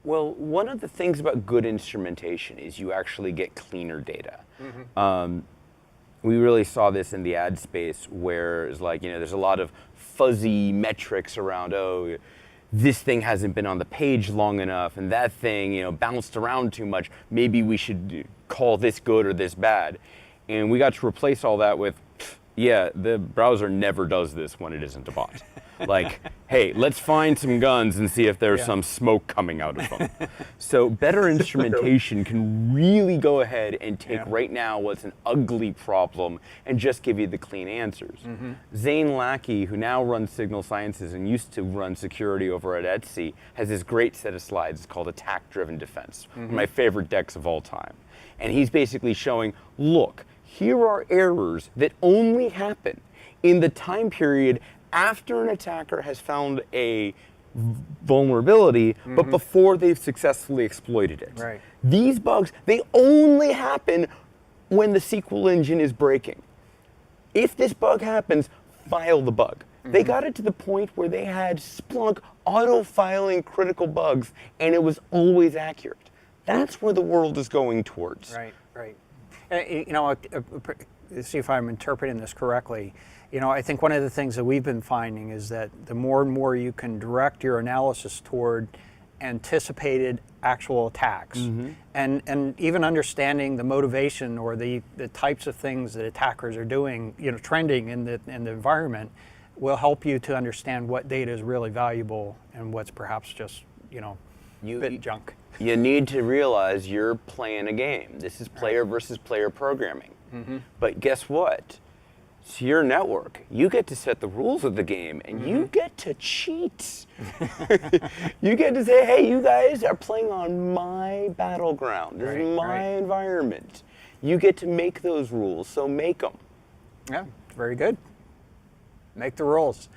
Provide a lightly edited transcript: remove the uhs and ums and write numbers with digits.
Well, one of the things about good instrumentation is you actually get cleaner data. We really saw this in the ad space where it's like, there's a lot of fuzzy metrics around, oh, this thing hasn't been on the page long enough and that thing, bounced around too much. Maybe we should call this good or this bad. And we got to replace all that with, yeah, the browser never does this when it isn't a bot. Like, hey, let's find some guns and see if there's some smoke coming out of them. So better instrumentation can really go ahead and take right now what's an ugly problem and just give you the clean answers. Zane Lackey, who now runs Signal Sciences and used to run security over at Etsy, has this great set of slides called Attack-Driven Defense, one of my favorite decks of all time. And he's basically showing, look, here are errors that only happen in the time period after an attacker has found a vulnerability, but before they've successfully exploited it. Right. These bugs, they only happen when the SQL engine is breaking. If this bug happens, file the bug. They got it to the point where they had Splunk auto-filing critical bugs, and it was always accurate. That's where the world is going towards. Right, right. See if I'm interpreting this correctly. I think one of the things that we've been finding is that the more and more you can direct your analysis toward anticipated actual attacks, and even understanding the motivation or the types of things that attackers are doing, trending in the environment, will help you to understand what data is really valuable and what's perhaps just bit junk. You need to realize you're playing a game. This is player versus player programming. But guess what? It's your network. You get to set the rules of the game, and you get to cheat. You get to say, hey, you guys are playing on my battleground. This is my environment. You get to make those rules, so make them. Yeah, very good. Make the rules.